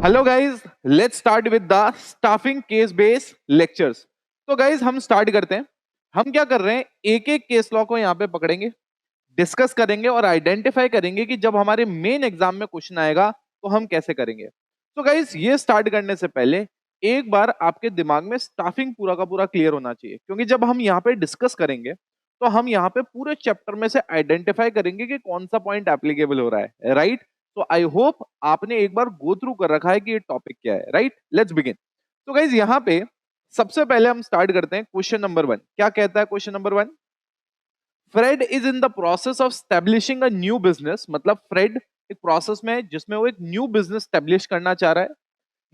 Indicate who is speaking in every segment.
Speaker 1: Hello guys, let's start with the staffing case based lectures. तो guys हम start करते हैं। हम क्या कर रहे हैं, एक एक केस लॉ को यहाँ पे पकड़ेंगे, डिस्कस करेंगे और आइडेंटिफाई करेंगे कि जब हमारे मेन एग्जाम में क्वेश्चन आएगा तो हम कैसे करेंगे। तो गाइस ये स्टार्ट करने से पहले एक बार आपके दिमाग में स्टाफिंग पूरा का पूरा क्लियर होना चाहिए, क्योंकि जब हम यहाँ पे डिस्कस करेंगे तो हम यहाँ पे पूरे चैप्टर में से आइडेंटिफाई करेंगे कि कौन सा पॉइंट एप्लीकेबल हो रहा है, राइट। तो आई होप आपने एक बार गो थ्रू कर रखा है कि ये टॉपिक क्या है, राइट। Let's begin. तो गाइज यहाँ पे सबसे पहले हम स्टार्ट करते हैं क्वेश्चन नंबर 1। क्या कहता है question number 1? Fred is in the process of establishing a new business. मतलब फ्रेड एक प्रोसेस में है जिसमें वो एक न्यू बिजनेस स्टैब्लिश करना चाह रहा है।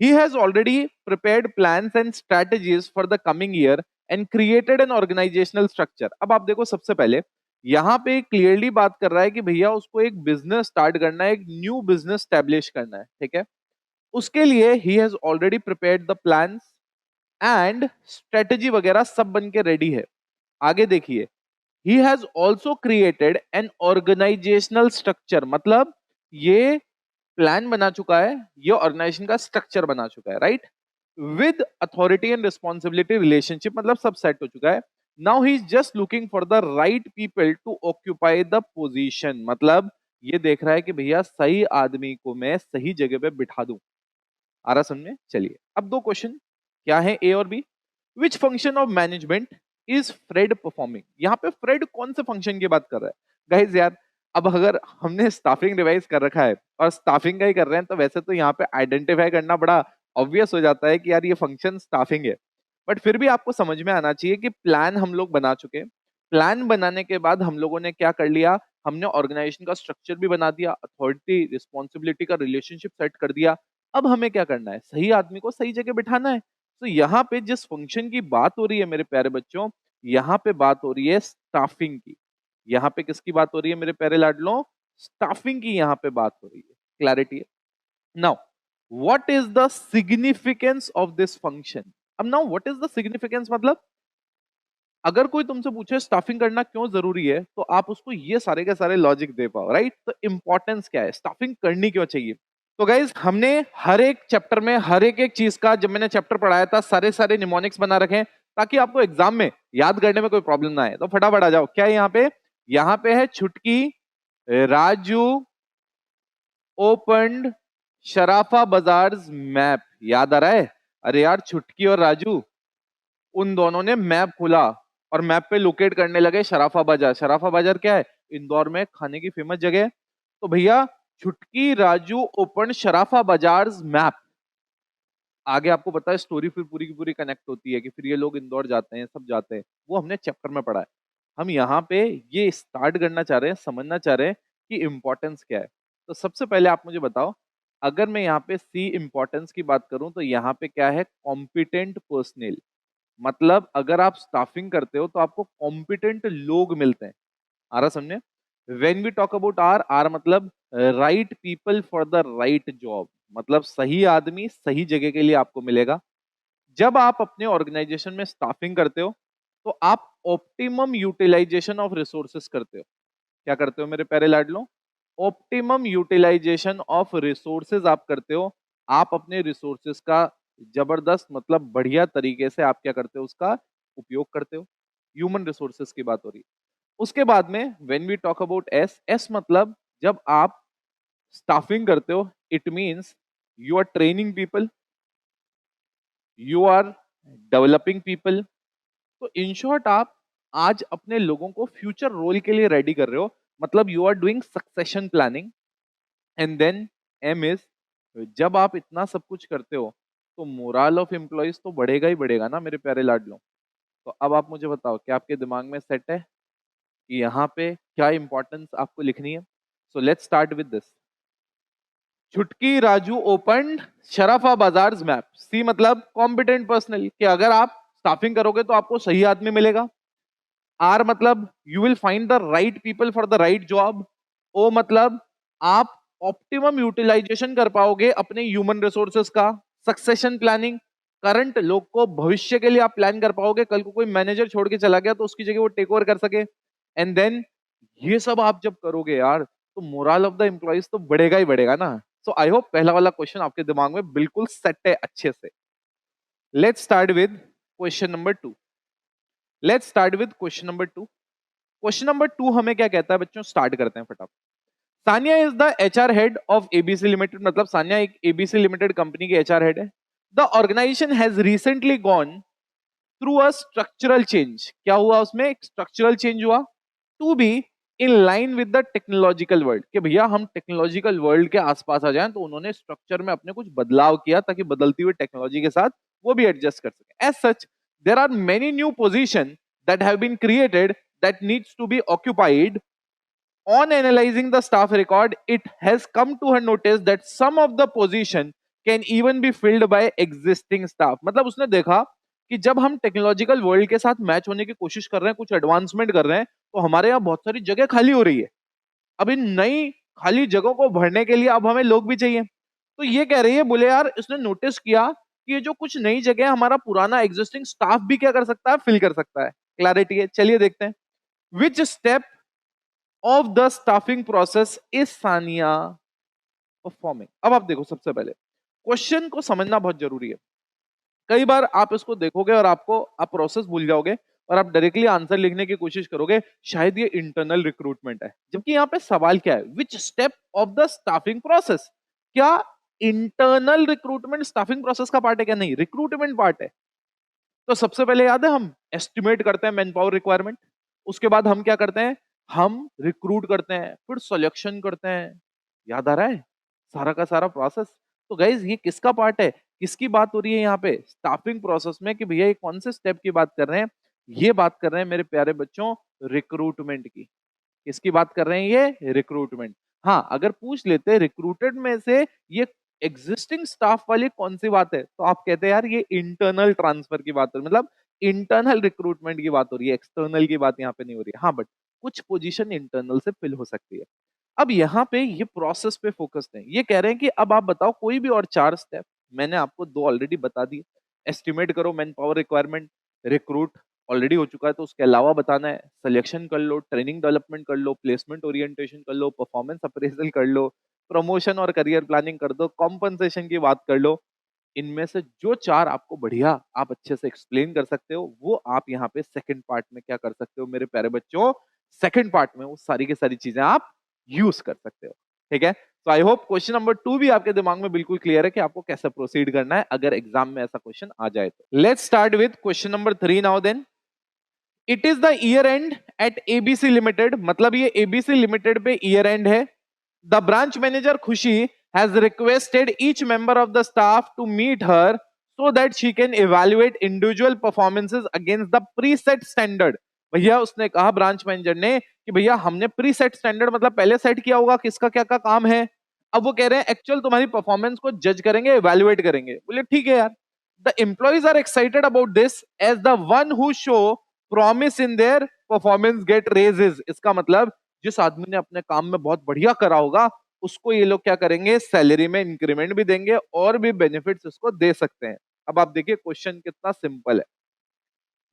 Speaker 1: He has already prepared plans and strategies for the coming year and created an organizational structure। अब आप देखो, सबसे पहले यहाँ पे क्लियरली बात कर रहा है कि भैया उसको एक बिजनेस स्टार्ट करना है, एक न्यू बिजनेस स्टैब्लिश करना है, ठीक है। उसके लिए he has already prepared the plans and strategy वगैरह सब बन के रेडी है। आगे देखिए, he has also created an organizational structure. मतलब ये प्लान बना चुका है, ये ऑर्गेनाइजेशन का स्ट्रक्चर बना चुका है, right. With authority and responsibility relationship, मतलब सब सेट हो चुका है। Now he is just looking for the right people to occupy the position. मतलब ये देख रहा है कि भैया सही आदमी को मैं सही जगह पे बिठा दूं। आ रहा समझ में? चलिए अब दो क्वेश्चन क्या है, ए और B. Which function of management is Fred performing? यहाँ पे फ्रेड कौन से फंक्शन की बात कर रहा है गाइज यार? अब अगर हमने स्टाफिंग रिवाइज कर रखा है और स्टाफिंग का ही कर रहे हैं तो वैसे तो यहाँ पे आइडेंटिफाई करना बड़ा ऑब्वियस हो जाता है कि यार ये फंक्शन स्टाफिंग है। बट फिर भी आपको समझ में आना चाहिए कि प्लान हम लोग बना चुके हैं। प्लान बनाने के बाद हम लोगों ने क्या कर लिया, हमने ऑर्गेनाइजेशन का स्ट्रक्चर भी बना दिया, अथॉरिटी रिस्पॉन्सिबिलिटी का रिलेशनशिप सेट कर दिया। अब हमें क्या करना है, सही आदमी को सही जगह बिठाना है। तो यहाँ पे जिस फंक्शन की बात हो रही है मेरे प्यारे बच्चों, यहाँ पे बात हो रही है स्टाफिंग की। यहाँ पे किसकी बात हो रही है मेरे प्यारे लाडलों? स्टाफिंग की यहाँ पे बात हो रही है। क्लैरिटी है? Now what is the significance of this function? अब now what is the significance, मतलब अगर कोई तुमसे पूछे स्टाफिंग करना क्यों जरूरी है तो आप उसको ये सारे के सारे लॉजिक दे पाओ, राइट। तो इंपॉर्टेंस क्या है, स्टाफिंग करनी क्यों चाहिए? तो गाइज हमने हर एक चैप्टर में हर एक एक चीज का, जब मैंने चैप्टर पढ़ाया था, सारे सारे निमोनिक्स बना रखे हैं ताकि आपको एग्जाम में याद करने में कोई प्रॉब्लम ना आए। तो फटाफट आ जाओ, क्या है यहाँ पे? यहाँ पे है छुटकी, Raju opened Sarafa bazaars map. याद आ रहा है? अरे यार, छुटकी और राजू उन दोनों ने मैप खोला और मैप पे लोकेट करने लगे शराफा बाजार। शराफा बाजार क्या है? इंदौर में खाने की फेमस जगह है। तो भैया छुटकी Raju open Sarafa bazaars map. आगे आपको पता है स्टोरी फिर पूरी की पूरी कनेक्ट होती है कि फिर ये लोग इंदौर जाते हैं, सब जाते हैं, वो हमने चैप्टर में पढ़ा है। हम यहाँ पे ये स्टार्ट करना चाह रहे हैं, समझना चाह रहे हैं कि इंपॉर्टेंस क्या है। तो सबसे पहले आप मुझे बताओ, अगर मैं यहाँ पे सी इंपॉर्टेंस की बात करूं तो यहाँ पे क्या है? Competent personal. मतलब अगर आप स्टाफिंग करते हो तो आपको कॉम्पिटेंट लोग मिलते हैं। आ रहा समझे? When we talk about R, R मतलब right people for the right job. मतलब सही आदमी सही जगह के लिए आपको मिलेगा। जब आप अपने ऑर्गेनाइजेशन में स्टाफिंग करते हो तो आप ऑप्टिमम यूटिलाइजेशन ऑफ रिसोर्सेस करते हो। क्या करते हो मेरे प्यारे लाडलो? ऑप्टिमम यूटिलाइजेशन ऑफ रिसोर्सेज आप करते हो। आप अपने रिसोर्सेज का जबरदस्त, मतलब बढ़िया तरीके से आप क्या करते हो, उसका उपयोग करते हो। ह्यूमन रिसोर्सेज की बात हो रही है। उसके बाद में when we talk about S, S मतलब जब आप स्टाफिंग करते हो, it means you are training people, you are developing people. तो इन शॉर्ट आप आज अपने लोगों को फ्यूचर रोल के लिए रेडी कर रहे हो। मतलब you are doing succession planning. And then M is, जब आप इतना सब कुछ करते हो तो मोरल ऑफ एम्प्लॉयज तो बढ़ेगा ही बढ़ेगा ना मेरे प्यारे लाडलों। तो अब आप मुझे बताओ, क्या आपके दिमाग में सेट है कि यहाँ पे क्या इंपॉर्टेंस आपको लिखनी है? So let's start with this. छुटकी राजू ओपन शराफा बाजार मैप। सी मतलब कॉम्पिटेंट पर्सनल, कि अगर आप स्टाफिंग करोगे तो आपको सही आदमी मिलेगा। आर मतलब you will find the right people for the right job. O मतलब आप ऑप्टिमम यूटिलाइजेशन कर पाओगे अपने ह्यूमन रिसोर्सेस का। सक्सेशन प्लानिंग, करंट लोग को भविष्य के लिए आप प्लान कर पाओगे, कल को कोई मैनेजर छोड़ के चला गया तो उसकी जगह वो टेक ओवर कर सके। एंड देन ये सब आप जब करोगे यार तो मोरल ऑफ द एम्प्लॉइज तो बढ़ेगा ही बढ़ेगा ना। सो आई होप पहला वाला क्वेश्चन आपके दिमाग में बिल्कुल सेट है अच्छे से। Let's start with question number 2। Let's start with question number 2। Question number 2 हमें क्या कहता है बच्चों, स्टार्ट करते हैं फटाफट। Sania is the HR head of ABC limited, मतलब सानिया एक एबीसी लिमिटेड कंपनी की एचआर हेड है। The organization has recently gone through a structural change. क्या हुआ उसमें, एक स्ट्रक्चरल चेंज हुआ। To be in line with the technological world, कि भैया हम टेक्नोलॉजिकल वर्ल्ड के आसपास आ जाएं, तो उन्होंने स्ट्रक्चर में अपने कुछ बदलाव किया ताकि बदलती हुई टेक्नोलॉजी के साथ वो भी एडजस्ट कर सके। As such there are many new position that have been created that needs to be occupied. On analyzing the staff record, it has come to her notice that some of the position can even be filled by existing staff. मतलब उसने देखा कि जब हम technological world के साथ match होने की कोशिश कर रहे हैं, कुछ एडवांसमेंट कर रहे हैं, तो हमारे यहाँ बहुत सारी जगह खाली हो रही है। अब इन नई खाली जगहों को भरने के लिए अब हमें लोग भी चाहिए। तो ये कह रही है, बोले यार इसने नोटिस किया कि ये जो कुछ नई जगह है, हमारा पुराना एग्जिस्टिंग स्टाफ भी क्या कर सकता है, फिल कर सकता है। क्लैरिटी है, चलिए देखते हैं। Which step of the staffing process is Sania performing? अब आप देखो, सबसे पहले क्वेश्चन को समझना बहुत जरूरी है। कई बार आप इसको देखोगे और आप प्रोसेस भूल जाओगे और आप डायरेक्टली आंसर लिखने की कोशिश करोगे, शायद ये इंटरनल रिक्रूटमेंट है। जबकि यहाँ पे सवाल क्या है, विच step of the staffing process. क्या इंटरनल रिक्रूटमेंट स्टाफिंग प्रोसेस का पार्ट है? क्या नहीं, रिक्रूटमेंट पार्ट है। तो सबसे पहले याद है, हम एस्टिमेट करते हैं मैन पावर रिक्वायरमेंट, उसके बाद हम क्या करते हैं, हम रिक्रूट करते हैं, फिर सिलेक्शन करते हैं। याद आ रहा है सारा का सारा प्रोसेस? तो गाइज ये किसका पार्ट है, किसकी बात हो रही है यहाँ पे स्टाफिंग प्रोसेस में, कि भैया ये कौन से स्टेप की बात कर रहे हैं? ये बात कर रहे हैं मेरे प्यारे बच्चों रिक्रूटमेंट की। किसकी बात कर रहे हैं, ये रिक्रूटमेंट। हाँ, अगर पूछ लेते रिक्रूटेड में से ये एग्जिस्टिंग स्टाफ वाली कौन सी बात है, तो आप कहते हैं यार ये इंटरनल ट्रांसफर की बात हो रही है, मतलब इंटरनल रिक्रूटमेंट की बात हो रही है, एक्सटर्नल की बात यहाँ पे नहीं हो रही है। हाँ, बट कुछ पोजीशन इंटरनल से फिल हो सकती है। अब यहाँ पे ये प्रोसेस पे फोकस है। ये कह रहे हैं कि अब आप बताओ कोई भी और 4 स्टेप, मैंने आपको 2 ऑलरेडी बता दिए। एस्टिमेट करो man power requirement, recruit already हो चुका है, तो उसके अलावा बताना है, सिलेक्शन कर लो, ट्रेनिंग डेवलपमेंट कर लो, प्लेसमेंट ओरिएंटेशन कर लो, परफॉर्मेंस अप्रेजल कर लो, प्रमोशन और करियर प्लानिंग कर दो, कॉम्पनसेशन की बात कर लो। इनमें से जो 4 आपको बढ़िया आप अच्छे से एक्सप्लेन कर सकते हो, वो आप यहाँ पे सेकंड पार्ट में क्या कर सकते हो मेरे प्यारे बच्चों, सेकंड पार्ट में वो सारी की सारी चीजें आप यूज कर सकते हो। ठीक है, तो आई होप क्वेश्चन नंबर 2 भी आपके दिमाग में बिल्कुल क्लियर है कि आपको कैसे प्रोसीड करना है अगर एग्जाम में ऐसा क्वेश्चन आ जाए तो। Let's start with question number 3 now then. It is the year end at ABC limited, मतलब ये एबीसी लिमिटेड पे ईयर एंड है। The branch manager Khushi has requested each member of the staff to meet her so that she can evaluate individual performances against the preset standard। भैया उसने कहा branch manager ने कि भैया हमने प्रीसेट स्टैंडर्ड मतलब पहले सेट किया होगा किसका क्या का काम है, अब वो कह रहे हैं एक्चुअल तुम्हारी परफॉर्मेंस को जज करेंगे, एवेल्युएट करेंगे। बोले ठीक है यार। The employees are excited about this as the one who show promise in their performance get raises. इसका मतलब जिस आदमी ने अपने काम में बहुत बढ़िया करा होगा उसको ये लोग क्या करेंगे, सैलरी में इंक्रीमेंट भी देंगे और भी बेनिफिट्स उसको दे सकते हैं। अब आप देखिए क्वेश्चन कितना सिंपल है।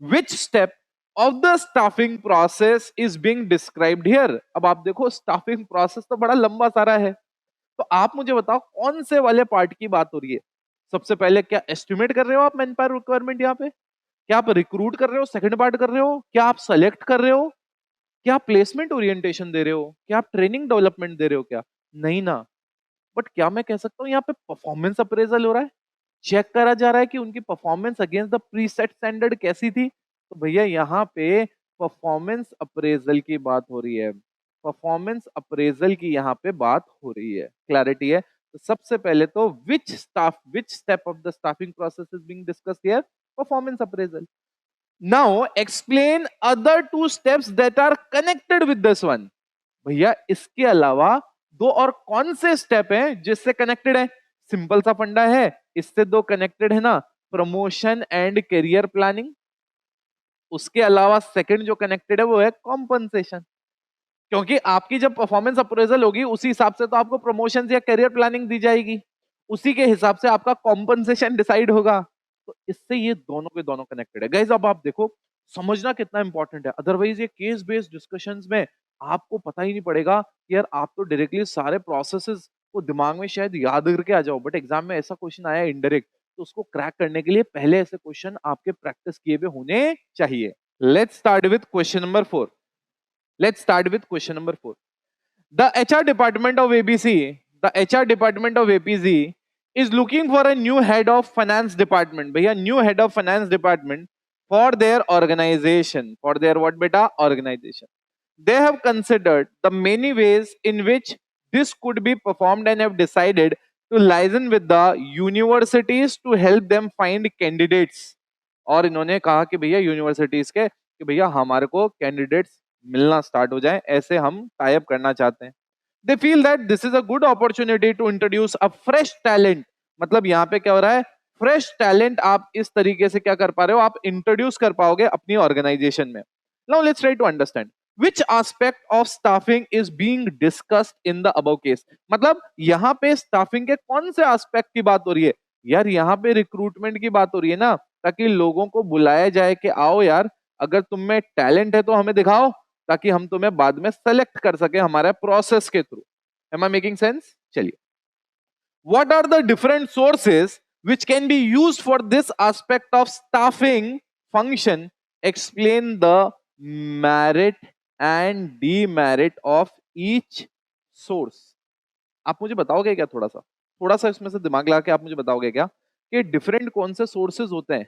Speaker 1: विच step of the staffing process is being described here. अब आप देखो स्टाफिंग प्रोसेस तो बड़ा लंबा सारा है, तो आप मुझे बताओ कौन से वाले पार्ट की बात हो रही है। सबसे पहले क्या एस्टिमेट कर रहे हो आप मैन पावर रिक्वायरमेंट, यहाँ पे क्या आप रिक्रूट कर रहे हो, सेकंड पार्ट कर रहे हो, क्या आप सेलेक्ट कर रहे हो, क्या आप प्लेसमेंट ओरिएंटेशन दे रहे हो, क्या आप ट्रेनिंग डेवलपमेंट दे रहे हो, क्या नहीं ना। बट क्या मैं कह सकता हूँ यहाँ पे परफॉर्मेंस अप्रेजल हो रहा है, चेक करा जा रहा है कि उनकी performance against the preset standard कैसी थी। तो भैया यहाँ पे परफॉर्मेंस अप्रेजल की बात हो रही है, परफॉर्मेंस अप्रेजल की यहाँ पे बात हो रही है। क्लैरिटी है। तो सबसे पहले तो which step of the staffing process is being discussed here, performance appraisal. Now explain other 2 steps that are connected with this one. भैया इसके अलावा 2 और कौन से स्टेप हैं जिससे कनेक्टेड है? सिंपल सा फंडा है, इससे 2 कनेक्टेड है ना, प्रमोशन एंड करियर प्लानिंग। उसके अलावा सेकंड जो कनेक्टेड है वो है कॉम्पनसेशन, क्योंकि आपकी जब परफॉर्मेंस अप्रेजल होगी उसी हिसाब से तो आपको प्रमोशन या करियर प्लानिंग दी जाएगी, उसी के हिसाब से आपका कॉम्पनसेशन डिसाइड होगा। तो इससे ये दोनों के दोनों कनेक्टेड है। गाइस अब आप देखो समझना कितना इंपॉर्टेंट है, अदरवाइज ये केस बेस्ड डिस्कशंस में आपको पता ही नहीं पड़ेगा कि यार आप तो डायरेक्टली सारे प्रोसेसेस वो दिमाग में शायद याद करके आ जाओ, बट एग्जाम में ऐसा क्वेश्चन आया इनडायरेक्ट, तो उसको क्रैक करने के लिए पहले ऐसे क्वेश्चन आपके प्रैक्टिस किए हुए होने चाहिए। Let's start with question number 4। Let's start with question number 4। The HR department of ABC, the HR department of APZ is looking for a new head of finance department. भैया new head of finance department for their organization. For their what beta? Organization. They have considered the many ways in which this could be performed and have decided to liaison with the universities to help them find candidates. और इन्होंने कहा कि भैया universities के कि भैया हमारे को कैंडिडेट्स मिलना स्टार्ट हो जाए, ऐसे हम टाई अप करना चाहते हैं। They feel that this is a good opportunity to introduce a fresh talent. मतलब यहाँ पे क्या हो रहा है, फ्रेश टैलेंट आप इस तरीके से क्या कर पा रहे हो, आप इंट्रोड्यूस कर पाओगे अपनी ऑर्गेनाइजेशन में। Now let's try to understand which aspect of staffing is being discussed in the above case। मतलब यहाँ पे staffing के कौन से aspect की बात हो रही है यार, यहाँ पे रिक्रूटमेंट की बात हो रही है ना, ताकि लोगों को बुलाया जाए कि आओ यार अगर तुम में टैलेंट है तो हमें दिखाओ, ताकि हम तुम्हें बाद में सेलेक्ट कर सके हमारे प्रोसेस के through. Am I making sense? चलिए, what are the different sources which can be used for this aspect of staffing function? Explain the merit and demerit of each source। आप मुझे बताओगे क्या, थोड़ा सा इसमें से दिमाग लगा के आप मुझे बताओगे क्या कि डिफरेंट कौन से सोर्सेज होते हैं?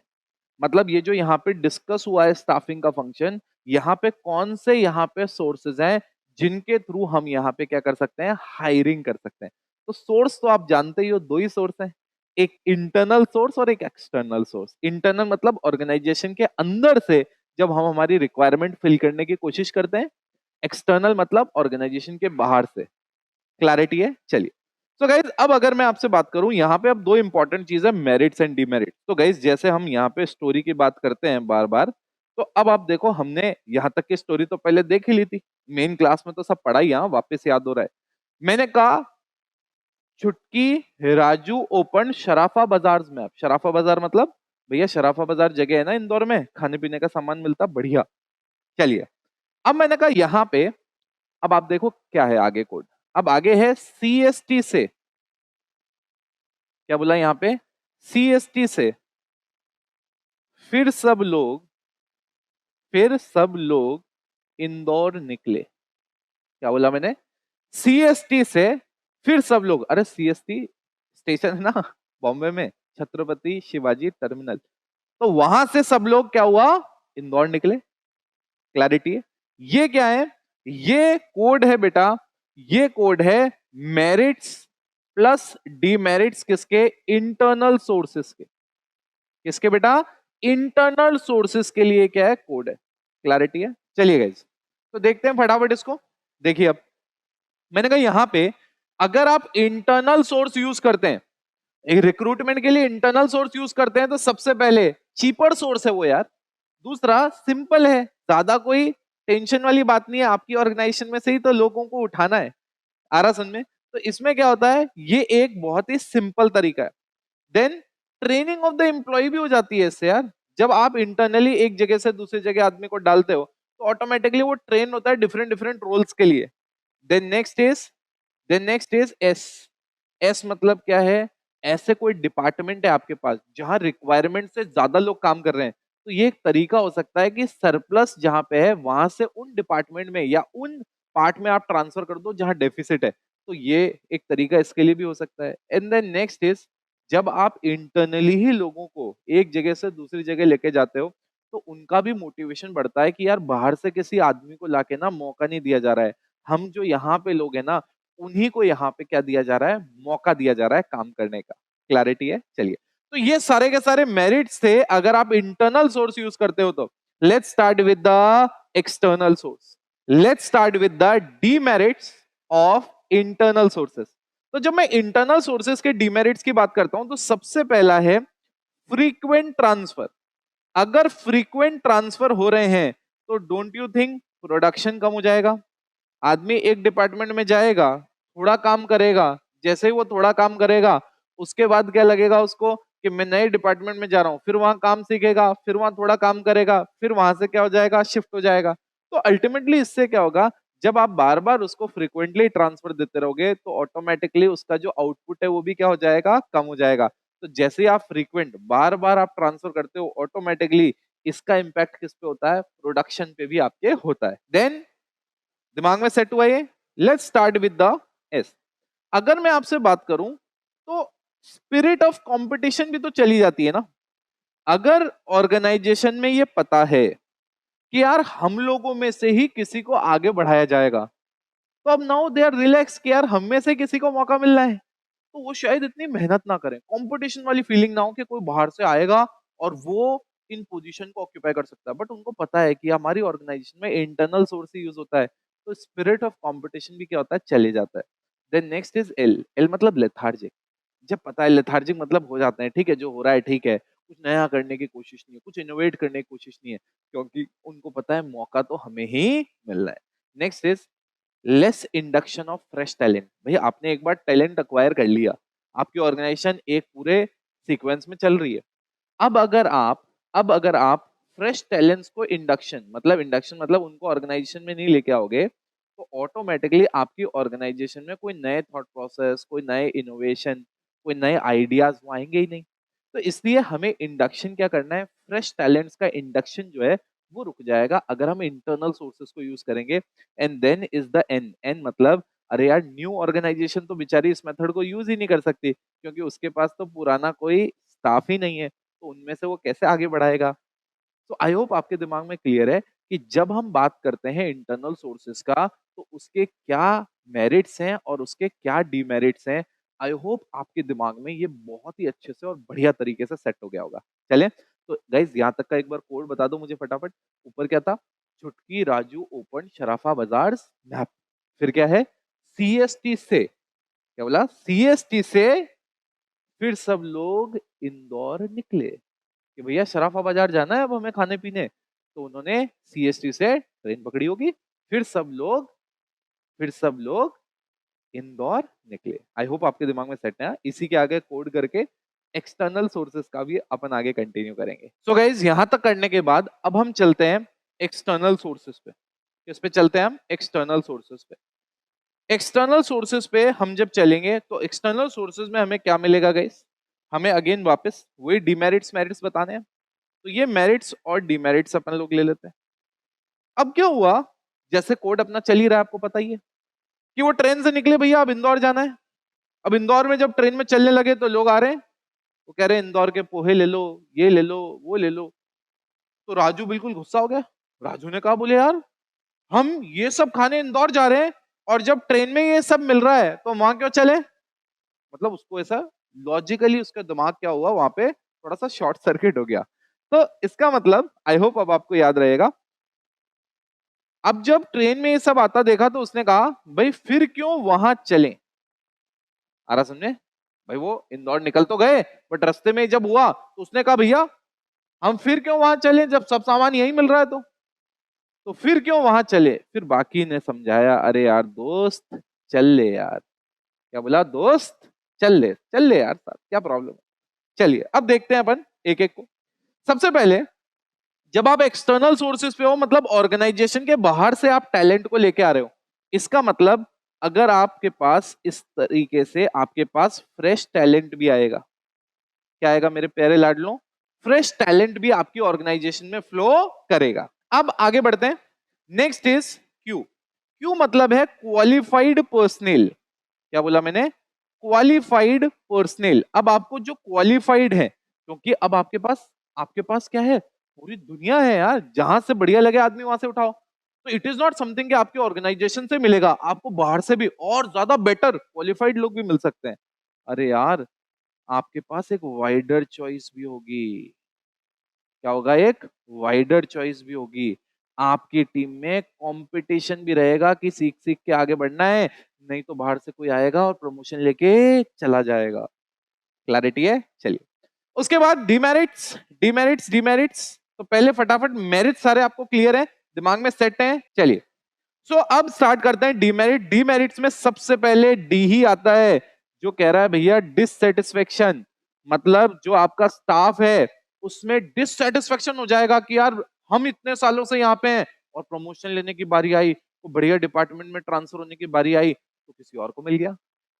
Speaker 1: मतलब ये जो यहाँ पे डिस्कस हुआ है स्टाफिंग का फंक्शन, यहाँ पे कौन से यहाँ पे सोर्सेज हैं जिनके थ्रू हम यहाँ पे क्या कर सकते हैं, हायरिंग कर सकते हैं। तो सोर्स तो आप जानते ही हो, दो ही सोर्स हैं, एक इंटरनल सोर्स और एक एक्सटर्नल सोर्स। इंटरनल मतलब ऑर्गेनाइजेशन के अंदर से जब हम हमारी रिक्वायरमेंट फिल करने की कोशिश करते हैं, एक्सटर्नल मतलब ऑर्गेनाइजेशन के बाहर से। क्लैरिटी है? चलिए, तो गाइज अब अगर मैं आपसे बात करूं, यहाँ पे अब दो इंपॉर्टेंट चीज है, मेरिट्स एंड डिमेरिट्स। तो गाइज जैसे हम यहाँ पे स्टोरी की बात करते हैं बार बार, तो अब आप देखो हमने यहाँ तक की स्टोरी तो पहले देख ही ली थी, मेन क्लास में तो सब पढ़ा ही, यहाँ वापस याद हो रहा है। मैंने कहा छुटकी राजू ओपन शराफा बाजार में। शराफा बाजार मतलब भैया शराफा बाजार जगह है ना इंदौर में, खाने पीने का सामान मिलता बढ़िया। चलिए, अब मैंने कहा यहाँ पे अब आप देखो क्या है आगे कोड, अब आगे है CST से, क्या बोला यहाँ पे, CST से फिर सब लोग इंदौर निकले। क्या बोला मैंने? CST से फिर सब लोग, अरे CST स्टेशन है ना बॉम्बे में, छत्रपति शिवाजी टर्मिनल, तो वहां से सब लोग क्या हुआ, इंदौर निकले। क्लैरिटी है? ये क्या है, ये कोड है बेटा, ये कोड है मेरिट्स प्लस डीमेरिट्स किसके, इंटरनल सोर्सेस के। किसके बेटा? इंटरनल सोर्सेस के लिए क्या है, कोड है। क्लैरिटी है? चलिए गाइस, तो देखते हैं फटाफट इसको। देखिए अब मैंने कहा यहां पे अगर आप इंटरनल सोर्स यूज करते हैं, एक रिक्रूटमेंट के लिए इंटरनल सोर्स यूज करते हैं, तो सबसे पहले चीपर सोर्स है वो यार। दूसरा सिंपल है, ज्यादा कोई टेंशन वाली बात नहीं है, आपकी ऑर्गेनाइजेशन में से ही तो लोगों को उठाना है। आ रहा समझ में? तो इसमें क्या होता है, ये एक बहुत ही सिंपल तरीका है। Then training of the employee भी हो जाती है इससे यार। जब आप इंटरनली एक जगह से दूसरी जगह आदमी को डालते हो तो ऑटोमेटिकली वो ट्रेन होता है डिफरेंट डिफरेंट रोल्स के लिए। Then next is S. S मतलब क्या है, ऐसे कोई डिपार्टमेंट है आपके पास जहां रिक्वायरमेंट से ज्यादा लोग काम कर रहे हैं, तो ये एक तरीका हो सकता है कि सरप्लस जहां पे है वहां से उन डिपार्टमेंट में या उन पार्ट में आप ट्रांसफर कर दो जहां डेफिसिट है। तो ये एक तरीका इसके लिए भी हो सकता है। एंड देन नेक्स्ट इज जब आप इंटरनली ही लोगों को एक जगह से दूसरी जगह लेके जाते हो तो उनका भी मोटिवेशन बढ़ता है कि यार बाहर से किसी आदमी को लाके ना मौका नहीं दिया जा रहा है, हम जो यहाँ पे लोग हैं ना उन्हीं को यहाँ पे क्या दिया जा रहा है, मौका दिया जा रहा है काम करने का। क्लैरिटी है? चलिए, तो ये सारे के सारे मेरिट्स थे अगर आप इंटरनल सोर्स यूज करते हो तो। Let's start with the external source. Let's start with the demerits of internal sources. तो जब मैं इंटरनल सोर्सेस के डीमेरिट्स की बात करता हूं तो सबसे पहला है फ्रीक्वेंट ट्रांसफर। अगर फ्रीक्वेंट ट्रांसफर हो रहे हैं तो डोंट यू थिंक प्रोडक्शन कम हो जाएगा? आदमी एक डिपार्टमेंट में जाएगा, थोड़ा काम करेगा, जैसे ही वो थोड़ा काम करेगा उसके बाद क्या लगेगा उसको कि मैं नए डिपार्टमेंट में जा रहा हूं, फिर वहां काम सीखेगा, फिर वहां थोड़ा काम करेगा, फिर वहां से क्या हो जाएगा, शिफ्ट हो जाएगा। तो अल्टीमेटली इससे क्या होगा, जब आप बार बार उसको फ्रिक्वेंटली ट्रांसफर देते रहोगे तो ऑटोमेटिकली उसका जो आउटपुट है वो भी क्या हो जाएगा, कम हो जाएगा। तो जैसे ही आप फ्रीक्वेंट बार बार आप ट्रांसफर करते हो, ऑटोमेटिकली इसका इम्पैक्ट किस पे होता है, प्रोडक्शन पे भी आपके होता है। देन दिमाग में सेट हुआ ये। Let's start with the S. अगर मैं आपसे बात करूं तो स्पिरिट ऑफ कंपटीशन भी तो चली जाती है ना। अगर ऑर्गेनाइजेशन में ये पता है कि यार हम लोगों में से ही किसी को आगे बढ़ाया जाएगा, तो अब नाउ दे आर रिलैक्स कि यार हम में से किसी को मौका मिल रहा है, तो वो शायद इतनी मेहनत ना करें, कंपटीशन वाली फीलिंग ना हो कि कोई बाहर से आएगा और वो इन पोजीशन को ऑक्यूपाई कर सकता है। बट उनको पता है कि हमारी ऑर्गेनाइजेशन में इंटरनल सोर्स ही यूज होता है, तो स्पिरिट ऑफ कंपटीशन भी क्या होता है, चले जाता है। Then next is L. L मतलब लेथार्जिक। जब पता है लेथार्जिक मतलब हो जाते हैं, ठीक है जो हो रहा है ठीक है, कुछ नया करने की कोशिश नहीं है, कुछ इनोवेट करने की कोशिश नहीं है, क्योंकि उनको पता है मौका तो हमें ही मिल रहा है। Next is less induction of fresh talent. भैया आपने एक बार टैलेंट अक्वायर कर लिया, आपकी ऑर्गेनाइजेशन एक पूरे सीक्वेंस में चल रही है। अब अगर आप फ्रेश टैलेंट्स को इंडक्शन मतलब उनको ऑर्गेनाइजेशन में नहीं लेके आओगे, तो ऑटोमेटिकली आपकी ऑर्गेनाइजेशन में कोई नए थॉट प्रोसेस, कोई नए इनोवेशन, कोई नए आइडियाज वो आएंगे ही नहीं। तो इसलिए हमें इंडक्शन क्या करना है, फ्रेश टैलेंट्स का इंडक्शन जो है वो रुक जाएगा अगर हम इंटरनल सोर्सेस को यूज करेंगे। And then is the N. N मतलब अरे यार न्यू ऑर्गेनाइजेशन तो बेचारी इस मेथड को यूज ही नहीं कर सकती, क्योंकि उसके पास तो पुराना कोई स्टाफ ही नहीं है, तो उनमें से वो कैसे आगे बढ़ाएगा। तो आई होप आपके दिमाग में क्लियर है कि जब हम बात करते हैं इंटरनल सोर्सेस का, तो उसके क्या मेरिट्स हैं और उसके क्या डीमेरिट्स हैं। आई होप आपके दिमाग में ये बहुत ही अच्छे से और बढ़िया तरीके से सेट हो गया होगा। चलें, तो गाइज यहाँ तक का एक बार कोड बता दो मुझे फटाफट। ऊपर क्या था, चुटकी राजू ओपन शराफा बाजार मैप। फिर क्या है, सीएसटी से, क्या बोला, सीएसटी से फिर सब लोग इंदौर निकले कि भैया शराफा बाजार जाना है अब हमें खाने पीने। तो उन्होंने सीएसटी से ट्रेन पकड़ी होगी, फिर सब लोग इंदौर निकले। आई होप आपके दिमाग में सेट है। इसी के आगे कोड करके एक्सटर्नल सोर्सेस का भी अपन आगे कंटिन्यू करेंगे। सो गाइज यहां तक करने के बाद अब हम चलते हैं एक्सटर्नल सोर्सेस पे। किस पे चलते हैं हम, एक्सटर्नल सोर्सेस पे। एक्सटर्नल सोर्सेस पे हम जब चलेंगे तो एक्सटर्नल सोर्सेस में हमें क्या मिलेगा गाइस, हमें अगेन वापस वही डिमेरिट्स मेरिट्स बताने हैं। तो ये मेरिट्स और डिमेरिट्स अपन लोग ले लेते हैं। अब क्या हुआ, जैसे कोड अपना चल ही रहा है, आपको पता ही है कि वो ट्रेन से निकले भैया, अब इंदौर जाना है। अब इंदौर में जब ट्रेन में चलने लगे तो लोग आ रहे हैं, वो कह रहे हैं इंदौर के पोहे ले लो, ये ले लो, वो ले लो। तो राजू बिल्कुल गुस्सा हो गया। राजू ने कहा, बोले यार हम ये सब खाने इंदौर जा रहे हैं और जब ट्रेन में ये सब मिल रहा है तो वहां क्यों चले। मतलब उसको ऐसा लॉजिकली उसका दिमाग क्या हुआ, वहां पे थोड़ा सा शॉर्ट सर्किट हो गया। तो इसका मतलब आई होप अब आपको याद रहेगा। अब जब ट्रेन में ये सब आता देखा तो उसने कहा भाई फिर क्यों वहां चलें। आ रहा समझे भाई, वो इंदौर निकल तो गए बट रास्ते में जब हुआ तो उसने कहा भैया हम फिर क्यों वहां चलें जब सब सामान यही मिल रहा है। तो फिर क्यों वहां चले। फिर बाकी ने समझाया, अरे यार दोस्त चल ले यार। क्या बोला, दोस्त चल ले यार साथ, क्या प्रॉब्लम है। चलिए अब देखते हैं अपन एक एक को। सबसे पहले जब आप एक्सटर्नल सोर्सेज पे हो, मतलब ऑर्गेनाइजेशन के बाहर से आप टैलेंट को लेके आ रहे हो, इसका मतलब अगर आपके पास इस तरीके से आपके पास फ्रेश टैलेंट भी आएगा। क्या आएगा मेरे प्यारे लाडलों, फ्रेश टैलेंट भी आपकी ऑर्गेनाइजेशन में फ्लो करेगा। अब आगे बढ़ते हैं। Next is Q. क्यू मतलब है क्वालिफाइड पर्सनल। क्या बोला मैंने, क्वालिफाइड पर्सनल। अब आपको जो क्वालिफाइड है, क्योंकि अब आपके पास क्या है, पूरी दुनिया है यार, जहां से बढ़िया लगे आदमी वहां से उठाओ। तो इट इज नॉट समथिंग कि आपके ऑर्गेनाइजेशन से मिलेगा, आपको बाहर से भी और ज्यादा बेटर क्वालिफाइड लोग भी मिल सकते हैं। अरे यार आपके पास एक वाइडर चॉइस भी होगी। क्या होगा, एक वाइडर चॉइस भी होगी। आपकी टीम में कंपटीशन भी रहेगा कि सीख सीख के आगे बढ़ना है, नहीं तो बाहर से कोई आएगा और प्रमोशन लेके चला जाएगा। क्लैरिटी है। चलिए उसके बाद डिमेरिट्स। डिमेरिट्स तो पहले फटाफट मेरिट सारे आपको क्लियर है, दिमाग में सेट है। चलिए सो अब स्टार्ट करते हैं डिमेरिट। डिमेरिट्स में सबसे पहले डी ही आता है, जो कह रहा है भैया डिससेटिस्फेक्शन। मतलब जो आपका स्टाफ है उसमें डिससेटिस्फेक्शन हो जाएगा कि यार हम इतने सालों से यहाँ पे हैं और प्रमोशन लेने की बारी आई वो बढ़िया डिपार्टमेंट में ट्रांसफर होने की बारी आई तो किसी और को मिल गया।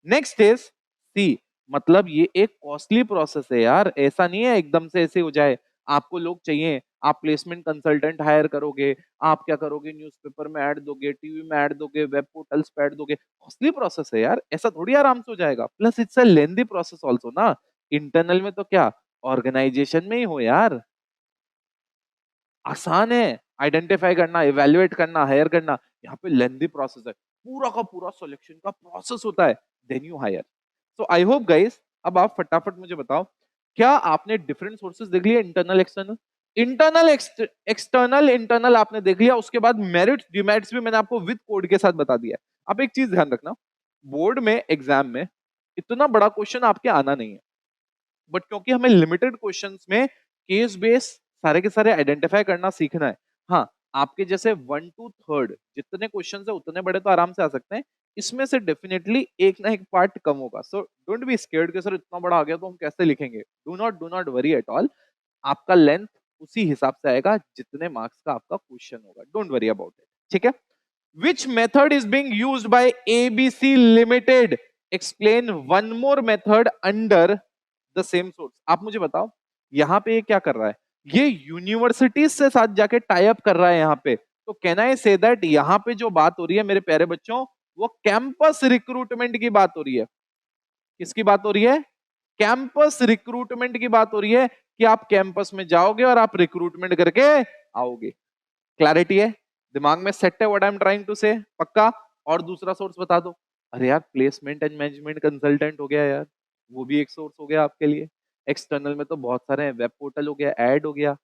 Speaker 1: नेक्स्ट इज सी, मतलब ये एक कॉस्टली प्रोसेस है यार, ऐसा नहीं है एकदम से ऐसे हो जाए। आपको लोग चाहिए, आप प्लेसमेंट कंसल्टेंट हायर करोगे, आप क्या करोगे, न्यूज़पेपर में ऐड दोगे, टीवी में ऐड दोगे, वेब पोर्टल्स पे ऐड दोगे, कॉस्टली प्रोसेस है यार, ऐसा थोड़ी आराम से हो जाएगा। Plus it's a lengthy process also ना। इंटरनल में तो क्या, ऑर्गेनाइजेशन में ही हो यार, आसान है आइडेंटिफाई करना, इवेल्युएट करना, हायर करना। यहाँ पे लेंथी प्रोसेस है, पूरा का पूरा सिलेक्शन का प्रोसेस होता है, then you hire. So I hope guys, अब आप फटाफट मुझे बताओ, क्या आपने डिफरेंट सोर्सेज देख लिए, internal external? Internal external internal आपने देख लिया, उसके बाद मेरिट्स डिमेरिट्स भी मैंने आपको विद कोड के साथ बता दिया है। अब एक चीज ध्यान रखना, बोर्ड में एग्जाम में इतना बड़ा क्वेश्चन आपके आना नहीं है, बट क्योंकि हमें लिमिटेड क्वेश्चंस में केस बेस सारे के सारे आइडेंटिफाई करना सीखना है। हाँ, आपके जैसे 1 to 3 जितने क्वेश्चंस है उतने बड़े तो आराम से आ सकते हैं, इसमें से डेफिनेटली एक ना एक पार्ट कम होगा। सो डोंट बी स्केर्ड कि सर इतना बड़ा आ गया तो हम कैसे लिखेंगे। Do not worry at all, आपका लेंथ उसी हिसाब से आएगा जितने मार्क्स का आपका क्वेश्चन होगा, डोंट वरी अबाउट इट, ठीक है। Which method is being used by ABC Limited? Explain one more method under the same source. आप मुझे बताओ, यहाँ पे ये क्या कर रहा है, ये यूनिवर्सिटीज से साथ जाके टाई अप कर रहा है यहाँ पे। तो कैन आई से दैट यहाँ पे जो बात हो रही है मेरे प्यारे बच्चों, वो कैंपस रिक्रूटमेंट की बात हो रही है। किसकी बात हो रही है? कैंपस रिक्रूटमेंट की बात हो रही है, कि आप कैंपस में जाओगे और आप रिक्रूटमेंट करके आओगे। क्लैरिटी है, दिमाग में सेट है what I am trying to say, पक्का? और दूसरा सोर्स बता दो। अरे यार, प्लेसमेंट एंड मैनेजमेंट कंसल्टेंट हो गया यार, वो भी एक सोर्स हो गया आपके लिए। एक्सटर्नल में तो बहुत सारे हैं, वेब पोर्टल हो गया, ऐड हो गया।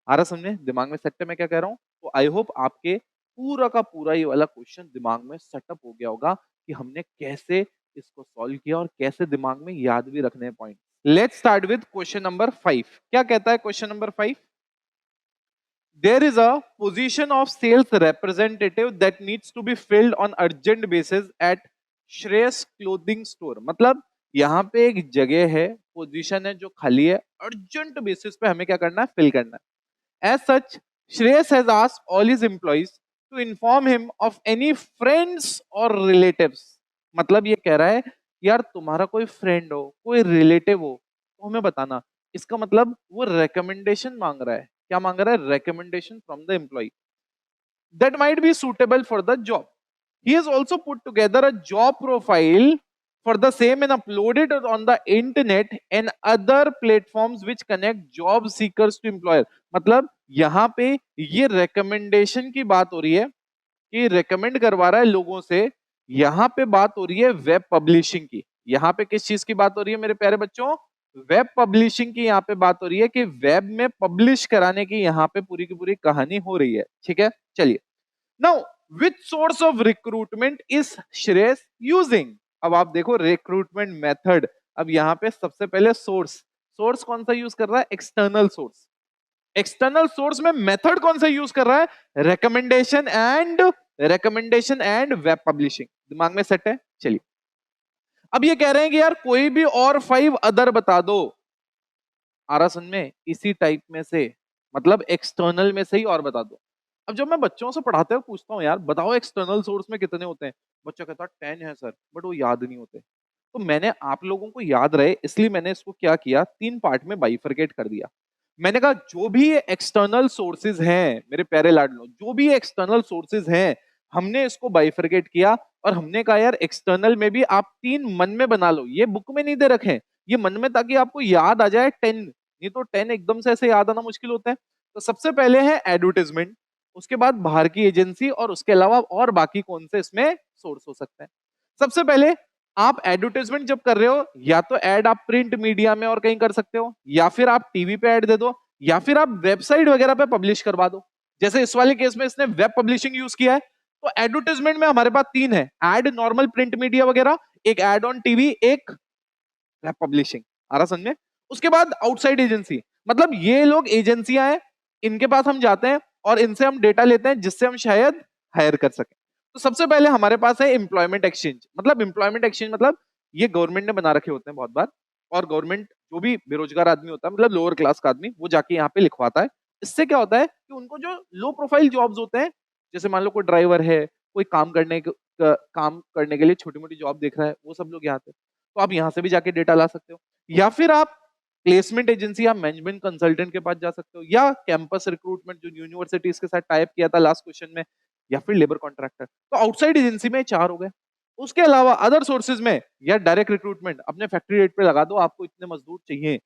Speaker 1: आ रहा समझे, दिमाग में सेट है मैं क्या कह रहा हूँ? तो आई होप आपके पूरा का पूरा ये वाला क्वेश्चन दिमाग में सेटअप हो गया होगा, कि हमने कैसे इसको सॉल्व किया और कैसे दिमाग में याद भी रखने हैं point. Let's start with question number 5। क्या कहता है question number 5? There is a position of sales representative that needs to be filled on urgent basis at Shreyas clothing store. मतलब यहाँ पे एक जगह है, पोजीशन है जो खाली है, अर्जेंट बेसिस पे हमें क्या करना है, फिल करना है। As such, Shreyas has asked all his employees to inform him of any friends और रिलेटिव्स। मतलब ये कह रहा है, यार तुम्हारा कोई फ्रेंड हो, कोई रिलेटिव हो, तो हमें बताना। इसका मतलब वो रिकमेंडेशन मांग रहा है। क्या मांग रहा है? Recommendation from the employee that might be suitable for the job. He has also put together a job profile for the same and uploaded it on the internet and other platforms which connect job seekers to employer. मतलब यहाँ पे ये recommendation की बात हो रही है, कि recommend करवा रहा है लोगों से। यहाँ पे बात हो रही है वेब पब्लिशिंग की। यहाँ पे किस चीज की बात हो रही है मेरे प्यारे बच्चों? वेब पब्लिशिंग की यहाँ पे बात हो रही है, कि वेब में पब्लिश कराने की यहाँ पे पूरी की पूरी कहानी हो रही है, ठीक है। चलिए, now which source of recruitment is Shreyas using? अब आप देखो रिक्रूटमेंट मेथड। अब यहाँ पे सबसे पहले सोर्स, सोर्स कौन सा यूज कर रहा है? External source. एक्सटर्नल सोर्स में मेथड कौन सा यूज कर रहा है? Recommendation and web publishing. दिमाग में सेट है? चलिए, अब ये कह रहे हैं कि यार कोई भी और 5 अदर बता दो। आरासन में इसी टाइप में से, मतलब एक्सटर्नल में से ही और बता दो। अब जब मैं बच्चों से पढ़ाते हुए पूछता हूँ, यार बताओ एक्सटर्नल सोर्स में कितने होते हैं, बच्चा कहता है 10 है सर, बट वो याद नहीं होते। तो मैंने आप लोगों को याद रहे इसलिए मैंने इसको क्या किया, 3 पार्ट में बाइफरकेट कर दिया। मैंने कहा जो भी एक्सटर्नल सोर्सेज हैं मेरे प्यारे लाडलो, जो भी एक्सटर्नल सोर्सेज हैं, हमने इसको बाइफरकेट किया। और हमने कहा यार एक्सटर्नल में भी आप 3 मन में बना लो, ये बुक में नहीं दे रखे, ये मन में, ताकि आपको याद आ जाए 10। नहीं तो 10 एकदम से ऐसे याद आना मुश्किल होता है। तो सबसे पहले है एडवर्टाइजमेंट, उसके बाद बाहर की एजेंसी, और उसके अलावा और बाकी कौन से इसमें सोर्स हो सकते हैं। सबसे पहले आप एडवर्टाइजमेंट जब कर रहे हो, या तो ऐड आप प्रिंट मीडिया में और कहीं कर सकते हो, या फिर आप टीवी पे ऐड दे दो, या फिर आप वेबसाइट वगैरह पे पब्लिश करवा दो। जैसे इस वाले केस में इसने वेब पब्लिशिंग यूज किया है। तो एडवर्टाइजमेंट में हमारे पास 3 है, ऐड नॉर्मल प्रिंट मीडिया वगैरह, एक ऐड ऑन टीवी, एक वेब पब्लिशिंग। आ रहा समझ में? उसके बाद आउटसाइड एजेंसी, मतलब ये लोग एजेंसियां हैं, इनके पास हम जाते हैं और इनसे हम डेटा लेते हैं जिससे हम शायद हायर कर सकें। तो सबसे पहले हमारे पास है एम्प्लॉयमेंट एक्सचेंज। मतलब एम्प्लॉयमेंट एक्सचेंज मतलब ये गवर्नमेंट ने बना रखे होते हैं बहुत बार, और गवर्नमेंट जो भी बेरोजगार आदमी होता है, मतलब लोअर क्लास का आदमी, वो जाके यहाँ पे लिखवाता है। इससे क्या होता है कि उनको जो लो प्रोफाइल जॉब्स होते हैं, जैसे मान लो कोई ड्राइवर है, कोई काम करने के लिए छोटी मोटी जॉब देख रहा है, वो सब लोग यहाँ थे। तो आप यहाँ से भी जाके डेटा ला सकते हो, या फिर आप प्लेसमेंट एजेंसी या मैनेजमेंट कंसल्टेंट के पास जा सकते हो, या कैंपस रिक्रूटमेंट जो यूनिवर्सिटीज के साथ टाइप किया था लास्ट क्वेश्चन में, या फिर लेबर कॉन्ट्रैक्टर। तो आउटसाइड एजेंसी में 4 हो गए। उसके अलावा अदर सोर्सेज में या डायरेक्ट रिक्रूटमेंट, अपने फैक्ट्री रेट पे लगा दो, आपको इतने मजदूर चाहिए,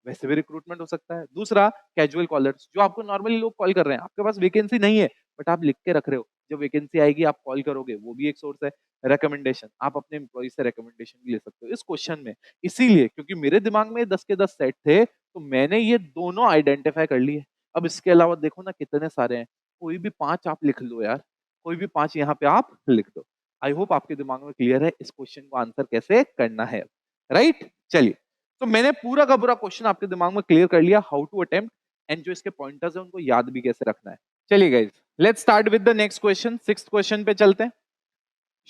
Speaker 1: वैसे भी रिक्रूटमेंट हो सकता है। दूसरा, कैजुअल कॉलर्स, जो आपको नॉर्मली लोग कॉल कर रहे हैं, आपके पास वैकेंसी नहीं है बट आप लिख के रख रहे हो, जब वैकेंसी आएगी आप कॉल करोगे, वो भी एक सोर्स है। रिकमेंडेशन, आप अपने एम्प्लॉय से रिकमेंडेशन भी ले सकते हो इस क्वेश्चन में। इसीलिए क्योंकि मेरे दिमाग में 10 के 10 सेट थे, तो मैंने ये दोनों आइडेंटिफाई कर लिए। अब इसके अलावा देखो ना कितने सारे हैं, कोई भी 5 आप लिख लो यार, कोई भी 5 यहाँ पे आप लिख दो। आई होप आपके दिमाग में क्लियर है इस क्वेश्चन को आंसर कैसे करना है, राइट? चलिए, तो मैंने पूरा का पूरा क्वेश्चन आपके दिमाग में क्लियर कर लिया, हाउ टू अटेम्प्ट, एंड जो इसके पॉइंटर्स हैं उनको याद भी कैसे रखना है। चलिए guys, let's start with the next question. 6th question पे चलते हैं।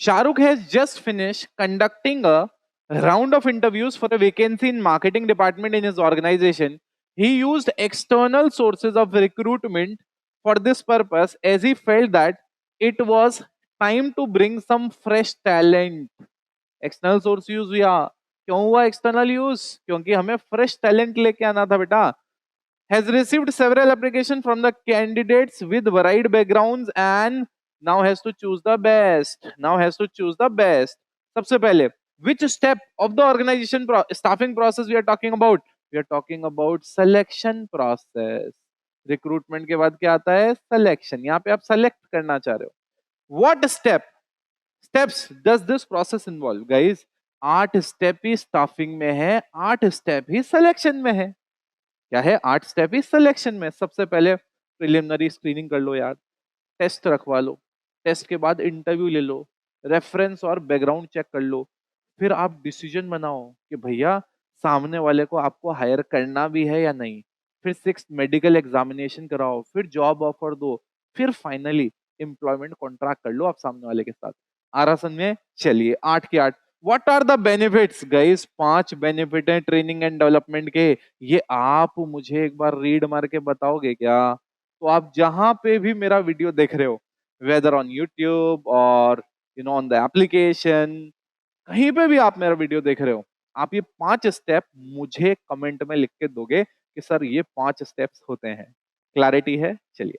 Speaker 1: Shahrukh has just finish conducting a round of interviews for a vacancy in marketing department in his organization. He used external sources of recruitment for this purpose as he felt that it was time to bring some fresh talent. External source use हुआ। क्यों हुआ external use? क्योंकि हमें fresh talent लेके आना था बेटा। Has received several application from the candidates with varied backgrounds and now has to choose the best. Now has to choose the best. सबसे पहले, which step of the organization staffing process we are talking about? We are talking about selection process. Recruitment के बाद क्या आता है? Selection. यहाँ पे आप सेलेक्ट करना चाह रहे हो। What steps does this process involve? Guys, 8 step he staffing में है, 8 स्टेप ही सिलेक्शन में है। क्या है? 8 स्टेप ही सिलेक्शन में। सबसे पहले प्रिलिमिनरी स्क्रीनिंग कर लो यार, टेस्ट रखवा लो, टेस्ट के बाद इंटरव्यू ले लो, रेफरेंस और बैकग्राउंड चेक कर लो, फिर आप डिसीजन बनाओ कि भैया सामने वाले को आपको हायर करना भी है या नहीं। फिर 6 मेडिकल एग्जामिनेशन कराओ, फिर जॉब ऑफर दो, फिर फाइनली एम्प्लॉयमेंट कॉन्ट्रैक्ट कर लो आप सामने वाले के साथ। आरासन में चलिए 8 के 8। What are the benefits? Guys 5 benefit है ट्रेनिंग एंड डेवलपमेंट के। ये आप मुझे एक बार रीड मार के बताओगे क्या? तो आप जहां पे भी मेरा वीडियो देख रहे हो, वेदर ऑन यूट्यूब और ऑन द एप्लीकेशन, कहीं पे भी आप मेरा वीडियो देख रहे हो, आप ये 5 स्टेप मुझे कमेंट में लिख के दोगे कि सर ये 5 स्टेप्स होते हैं। क्लैरिटी है? चलिए,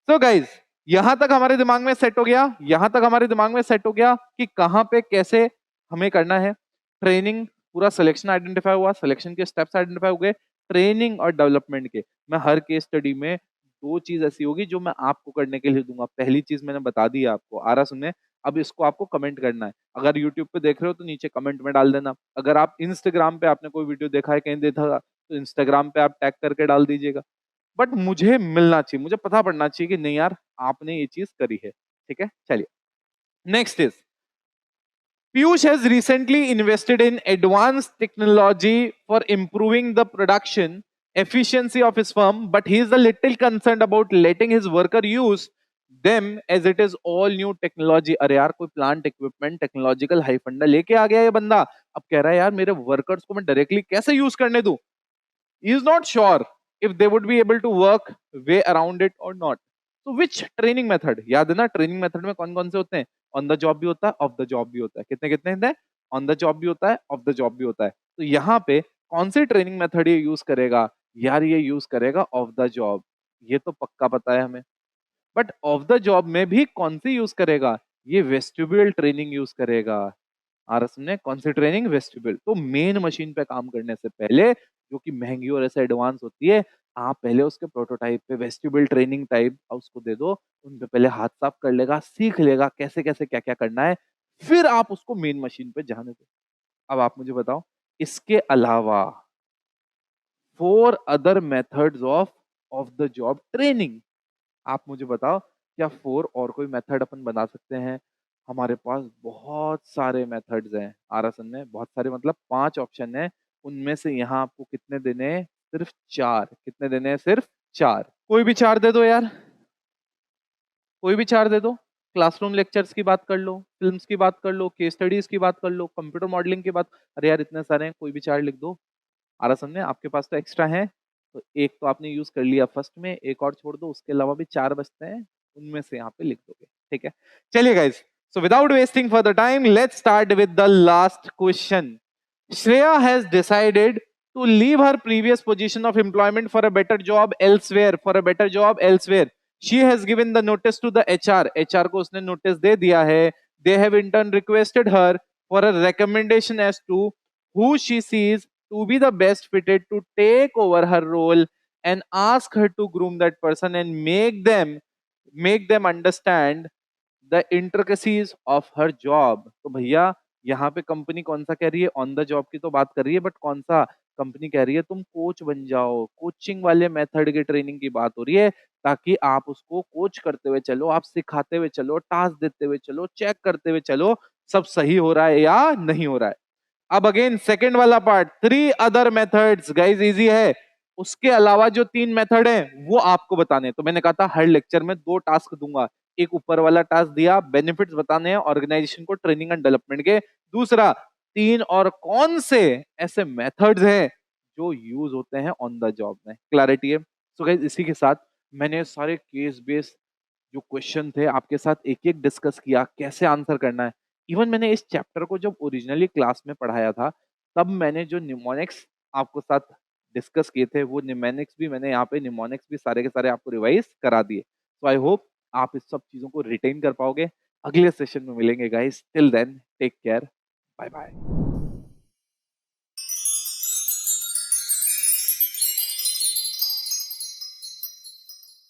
Speaker 1: सो गाइज यहां तक हमारे दिमाग में सेट हो गया, यहां तक हमारे दिमाग में सेट हो गया कि कहां पे कैसे हमें करना है। ट्रेनिंग, पूरा सिलेक्शन आइडेंटिफाई हुआ, सिलेक्शन के स्टेप्स आइडेंटिफाई हो गए, ट्रेनिंग और डेवलपमेंट के। मैं हर केस स्टडी में 2 चीज ऐसी होगी जो मैं आपको करने के लिए दूंगा। पहली चीज मैंने बता दी आपको, आ रहा सुनने? अब इसको आपको कमेंट करना है। अगर यूट्यूब पे देख रहे हो तो नीचे कमेंट में डाल देना। अगर आप इंस्टाग्राम पे आपने कोई वीडियो देखा है, कहीं देखा तो इंस्टाग्राम पे आप टैग करके डाल दीजिएगा। बट मुझे मिलना चाहिए, मुझे पता पड़ना चाहिए कि नहीं यार आपने ये चीज करी है। ठीक है, चलिए next is, Piyush has recently invested in advanced technology for improving the production efficiency of his firm, but he is a little concerned about letting his worker use them as it is all new technology. अरे यार कोई plant equipment technological high फंडा लेके आ गया ये बंदा, अब कह रहा है यार मेरे वर्कर्स को मैं डायरेक्टली कैसे यूज करने दूं। He is not sure if they would be able to work way around it or not. So which training method? याद है ना ट्रेनिंग मेथड में कौन कौन से होते हैं? ऑन द जॉब भी होता है, ऑफ द जॉब भी होता है। कितने कितने होते हैं? ऑन द जॉब भी होता है, ऑफ द जॉब भी होता है। तो यहाँ पे कौन सी ट्रेनिंग मेथड ये यूज करेगा? यार ये यूज करेगा ऑफ द जॉब, ये तो पक्का पता है हमें। बट ऑफ द जॉब में भी कौन सी यूज करेगा? ये वेस्टिब्यूल ट्रेनिंग यूज करेगा। आरएस ने कौन सी ट्रेनिंग? वेस्टिब्यूल। तो मेन मशीन पे काम करने से पहले, जो कि महंगी और ऐसे एडवांस होती है, आप पहले उसके प्रोटोटाइप पे वेस्टिब्यूल ट्रेनिंग टाइप उसको दे दो, उन पे पहले हाथ साफ कर लेगा, सीख लेगा कैसे कैसे क्या क्या करना है, फिर आप उसको मेन मशीन पे जाने दो। अब आप मुझे बताओ, इसके अलावा 4 other methods of the job training, आप मुझे बताओ क्या 4 और कोई मेथड अपन बना सकते हैं? हमारे पास बहुत सारे मेथड्स हैं आरएसन में, बहुत सारे मतलब 5 ऑप्शन है, उनमें से यहाँ आपको कितने देने हैं? सिर्फ 4। कितने देने हैं? सिर्फ 4। कोई भी 4 दे दो यार, कोई भी 4 दे दो। क्लासरूम लेक्चर्स की बात कर लो, फिल्म्स की बात कर लो, केस स्टडीज की बात कर लो, कंप्यूटर मॉडलिंग की बात। अरे यार इतने सारे हैं, कोई भी 4 लिख दो। आरएसन में आपके पास तो एक्स्ट्रा है, तो एक तो आपने यूज कर लिया फर्स्ट में, एक और छोड़ दो, उसके अलावा भी 4 बचते हैं, उनमें से यहाँ पे लिख दोगे। ठीक है, चलिए guys, so without wasting further time, let's start with the last question. Shreya has decided to leave her previous position of employment for a better job elsewhere. For a better job elsewhere, she has given the notice to the HR. HR को उसने notice दे दिया है. They have in turn requested her for a recommendation as to who she sees to be the best fitted to take over her role, and ask her to groom that person and make them understand the intricacies of her job. तो भैया यहाँ पे company कौन सा कह रही है, on the job की तो बात कर रही है, बट कौन सा कंपनी कह रही है तुम कोच बन जाओ, कोचिंग वाले मेथड की ट्रेनिंग की बात हो रही है, ताकि आप उसको कोच करते हुए चलो, आप सिखाते हुए चलो, टास्क देते हुए चलो, चेक करते हुए चलो सब सही हो रहा है या नहीं हो रहा है. अब अगेन सेकंड वाला part, 3 other methods. Guys easy है, उसके अलावा जो 3 मेथड हैं वो आपको बताने हैं. तो मैंने कहा था हर लेक्चर में 2 टास्क दूंगा. एक ऊपर वाला टास्क दिया, बेनिफिट्स बताने हैं ऑर्गेनाइजेशन को ट्रेनिंग एंड डेवलपमेंट के. दूसरा, 3 और कौन से ऐसे मेथड्स हैं जो यूज होते हैं ऑन द जॉब में. क्लैरिटी है. सो गाइस इसी के साथ मैंने सारे केस बेस्ड जो क्वेश्चन थे आपके साथ एक एक डिस्कस किया, कैसे आंसर करना है. इवन मैंने इस चैप्टर को जब ओरिजिनली क्लास में पढ़ाया था, तब मैंने जो निमोनिक्स आपको साथ डिस्कस किए थे, वो निमोनिक्स भी मैंने यहाँ पे निमोनिक्स भी सारे के सारे आपको रिवाइज करा दिए. तो आई होप आप इस सब चीजों को रिटेन कर पाओगे. अगले सेशन में मिलेंगे guys. Till then take care. Bye bye.